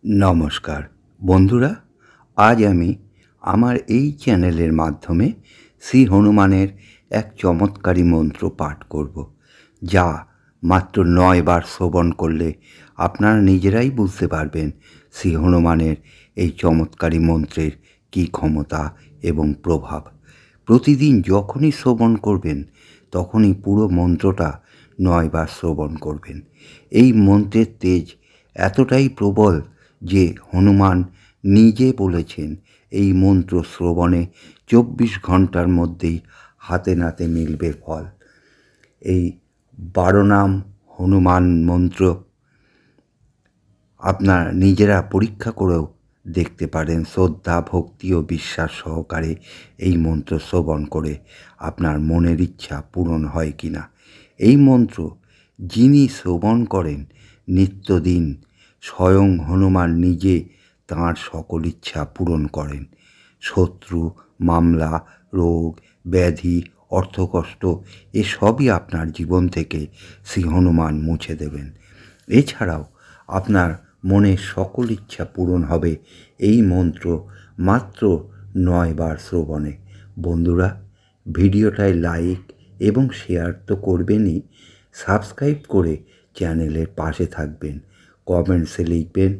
নমস্কার বন্ধুরা, আজ আমি আমার এই চ্যানেলের মাধ্যমে শ্রী হনুমানের এক চমৎকারী মন্ত্র পাঠ করব, যা মাত্র 9 বার শ্রবণ করলে আপনারা নিজেরাই বুঝতে পারবেন শ্রী হনুমানের এই চমৎকারী মন্ত্রের কী ক্ষমতা এবং প্রভাব। প্রতিদিন যখনই শ্রবণ করবেন তখনই পুরো মন্ত্রটা 9 বার শ্রবণ করবেন। এই মন্ত্রের তেজ এতটাই প্রবল যে হনুমান নিজে বলেছেন এই মন্ত্র শ্রবণে 24 ঘন্টার মধ্যেই হাতে নাতে মিলবে ফল। এই 12 নাম হনুমান মন্ত্র আপনারা নিজেরা পরীক্ষা করেও দেখতে পারেন, শ্রদ্ধা ভক্তি ও বিশ্বাস সহকারে এই মন্ত্র শ্রবণ করে আপনার মনের ইচ্ছা পূরণ হয় কি না। এই মন্ত্র যিনি শ্রবণ করেন নিত্যদিন স্বয়ং হনুমান নিজে তাঁর সকল ইচ্ছা পূরণ করেন। শত্রু, মামলা, রোগ, ব্যাধি, অর্থকষ্ট এসবই আপনার জীবন থেকে শ্রী হনুমান মুছে দেবেন। এছাড়াও আপনার মনের সকল ইচ্ছা পূরণ হবে এই মন্ত্র মাত্র 9 বার শ্রবণে। বন্ধুরা, ভিডিওটায় লাইক এবং শেয়ার তো করবেনই, সাবস্ক্রাইব করে চ্যানেলের পাশে থাকবেন, কমেন্টসে লিখবেন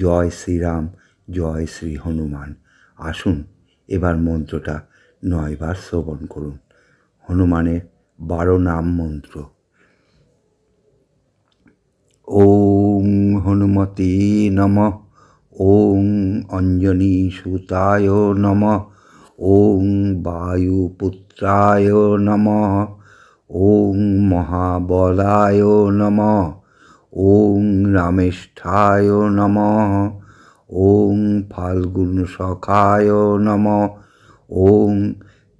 জয় শ্রীরাম, জয় শ্রী হনুমান। আসুন এবার মন্ত্রটা 9 বার শ্রবণ করুন। হনুমানের 12 নাম মন্ত্র। ওং হনুমতে নমঃ। ওং অঞ্জনীসুতায় নমঃ। ওং বায়ুপুত্রায় নমঃ। ওং মহাবলায় নমঃ। ওং রামেষ্ঠায় নমঃ। ওং ফাল্গুনসখায় নমঃ। ওং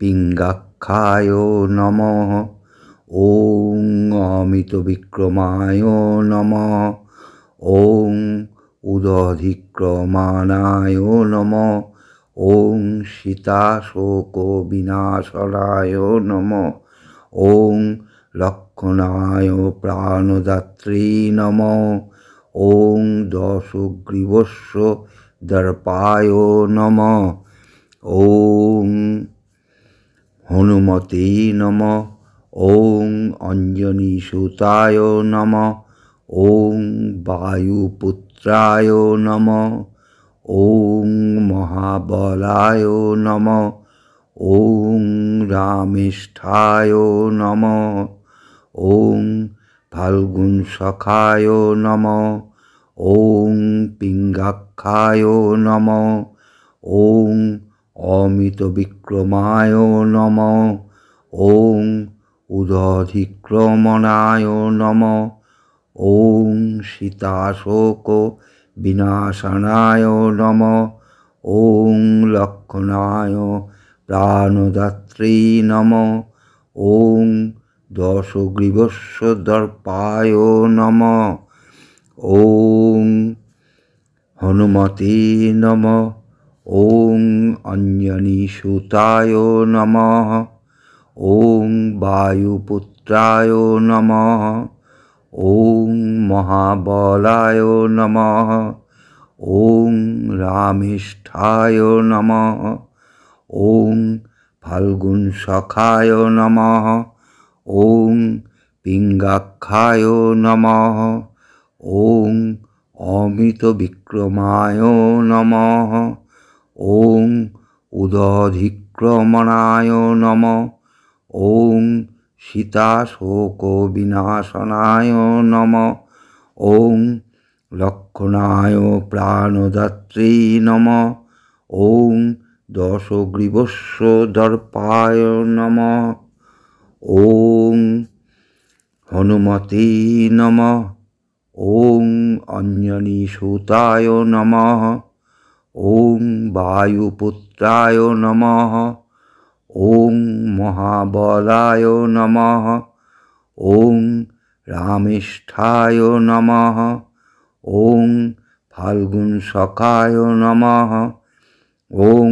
পিঙ্গাক্ষায় নমঃ। ওং অমিতবিক্রমায় নমঃ। ওং উদধিক্রমানায় নমঃ। ওং সীতাশোকবিনাশনায় নমঃ। ওং লক্ষণায় প্রাণদাত্রী নমঃ। ওং দশগ্রীবস্য দর্পায় নমঃ। ওং হনুমতে নমঃ। ওং অঞ্জনীসুতায় নমঃ। ওং বায়ুপুত্রায় নমঃ। ওং মহাবলায় নমঃ। ওং রামেষ্ঠায় নমঃ। ওং ফাল্গুনসখায় নমঃ। ওং পিঙ্গাক্ষায় নমঃ। ওং অমিতবিক্রমায় নমঃ। ওং উদধিক্রমণায় নমঃ। ওং সীতাশোকবিনাশনায় নমঃ। ওং লক্ষণায় প্রাণদাত্রী নমঃ। ওং দশগ্রীবস্য দর্পায় নমঃ। ওং হনুমতে নমঃ। ওং অঞ্জনীসুতায় নমঃ। ওং বায়ুপুত্রায় নমঃ। ওং মহাবলায় নমঃ। ওং রামেষ্ঠায় নমঃ। ওং ফাল্গুনসখায় নমঃ। ওং পিঙ্গাক্ষায় নমঃ। ওং অমিতবিক্রমায় নমঃ। ওং উদধিক্রমণায় নমঃ। ওং সীতাশোকবিনাশনায় নমঃ। ওং লক্ষণায় প্রাণদাত্রী নমঃ। ওং দশগ্রীবস্য দর্পায় নমঃ। ওং হনুমতে নমঃ। ওং অঞ্জনীসুতায় নমঃ। ওং বায়ুপুত্রায় নমঃ। ওং মহাবলায় নমঃ। ওং রামেষ্ঠায় নমঃ। ওং ফাল্গুনসখায় নমঃ। ওং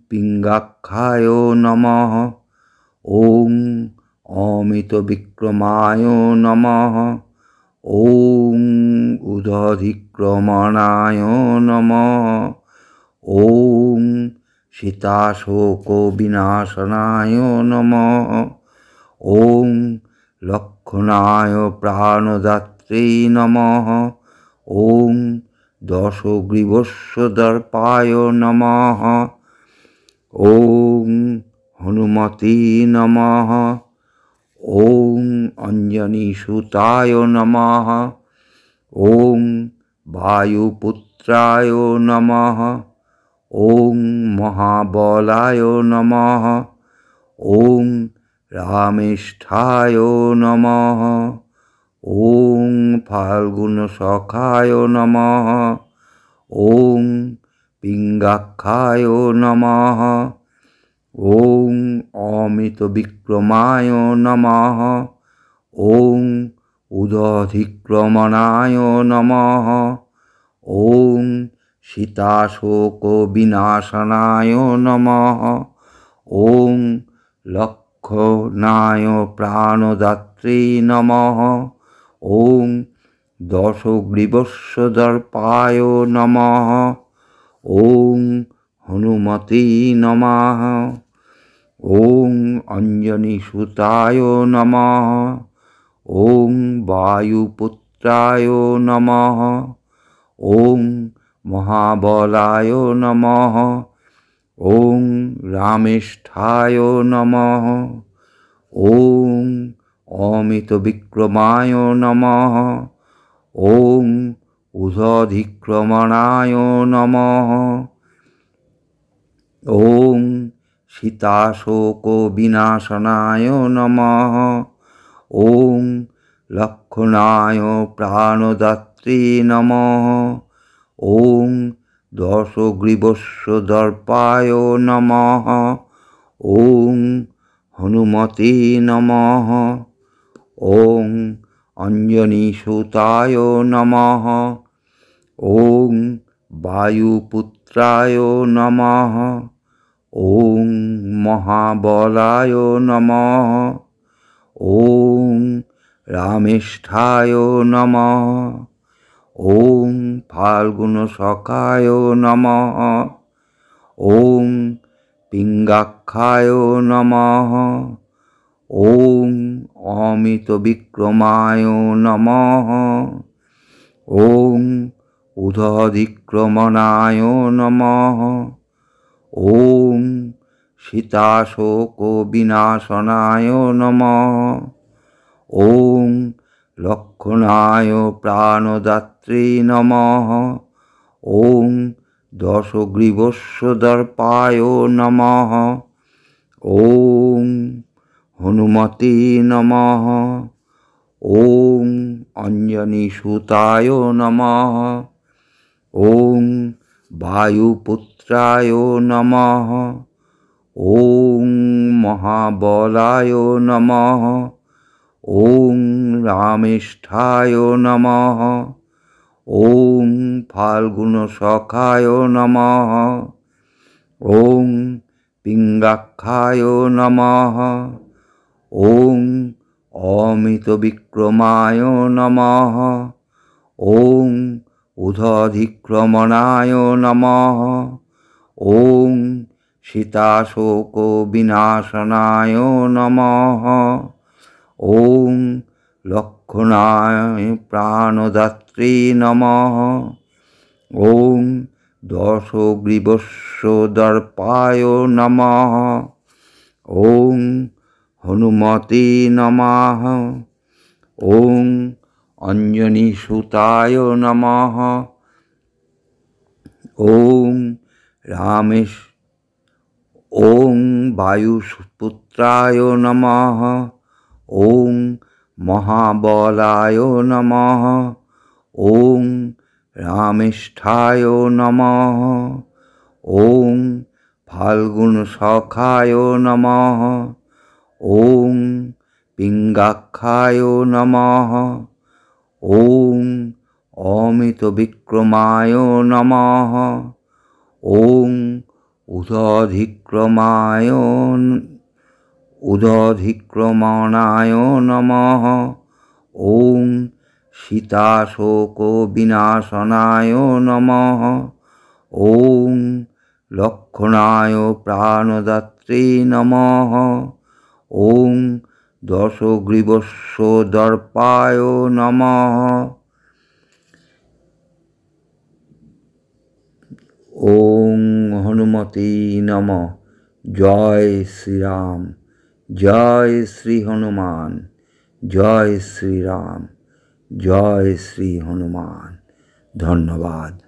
পিঙ্গাক্ষায় নমঃ। ওং অমিতবিক্রমায় নমঃ। ওং উদধিক্রমণায় নমঃ। ওং সীতাশোকবিনাশনায় নমঃ। ওং লক্ষণায় প্রাণদাত্রী নমঃ। ওং দশগ্রীবস্যদর্পায় নমঃ। ওং হনুমতে নমঃ। ওং অঞ্জনীসুতায় নমঃ। ওং বায়ুপুত্রায় নমঃ। ওং মহাবলায় নমঃ। ওং রামেষ্ঠায় নমঃ। ওং ফাল্গুনসখায় নমঃ। ওং পিঙ্গাক্ষায় নমঃ। ওং অমিতবিক্রমায় নমঃ। ওং উদধিক্রমণায় নমঃ। ওং সীতাশোকবিনাশনায় নমঃ। ওং লক্ষণায় প্রাণদাত্রী নমঃ। ওং দশগ্রীবস্যদর্পায় নমঃ। ওং হনুমতে নমঃ। ওং অঞ্জনীসুতায় নমঃ। ওং বায়ুপুত্রায় নমঃ। ওং মহাবলায় নমঃ। ওং রামেষ্ঠায় নমঃ। ওং অমিতবিক্রমায় নমঃ। ওং উদধিক্রমণায় নমঃ। ওং সীতাশোকবিনাশনায় নমঃ। ওং লক্ষণায় প্রাণদাত্রী নমঃ। ওং দশগ্রীবস্যদর্পায় নমঃ। ওং হনুমতে নমঃ। ওং অঞ্জনীসুতায় নমঃ। ওং বায়ুপুত্রায় নমঃ। ওং মহাবলায় নমঃ। ওং রামেষ্ঠায় নমঃ। ওং ফাল্গুনসখায় নমঃ। ওং পিঙ্গাক্ষায় নমঃ। ওং অমিতবিক্রমায় নমঃ। ওং উদধিক্রমণায় নমঃ। ওং সীতাশোকবিনাশনায় নমঃ। ওং লক্ষণায় প্রাণদাত্রী নমঃ। ওং দশগ্রীবস্যদর্পায় নমঃ। ওং হনুমতে নমঃ। ওং অঞ্জনীসুতায় নমঃ। ওং বায়ুপুত্রায় নমঃ। ওং মহাবলায় নমঃ। ওং রামেষ্ঠায় নমঃ। ওং ফাল্গুনসখায় নমঃ। ওং পিঙ্গাক্ষায় নমঃ। ওং অমিতবিক্রমায় নমঃ। ওং উদধিক্রমণায় নমঃ। ওং সীতাশোকবিনাশনায় নমঃ। ওং লক্ষণায় প্রাণদাত্রী নমঃ। ওং দশগ্রীবস্যদর্পায় নমঃ। ওং হনুমতে নমঃ। ওং অঞ্জনীসুতায় নমঃ। ওং রামেশ ওং বায়ুপুত্রায় নমঃ। ওং মহাবলায় নমঃ। ওং রামেষ্ঠায় নমঃ। ওং ফাল্গুনসখায় নমঃ। ওং পিঙ্গাক্ষায় নমঃ। ওং অমিতবিক্রমায় নমঃ। ওং উদধিক্রমণায় নমঃ। ওং সীতাশোক বিনাশনায় নমঃ। ওং লক্ষণায় প্রাণদাত্রে নমঃ। ওং দশগ্রীবস্য দর্পায় নমঃ। ওং হনুমতে নমঃ। জয় শ্রীরাম, জয় শ্রী হনুমান, জয় শ্রীরাম, জয় শ্রী হনুমান। ধন্যবাদ।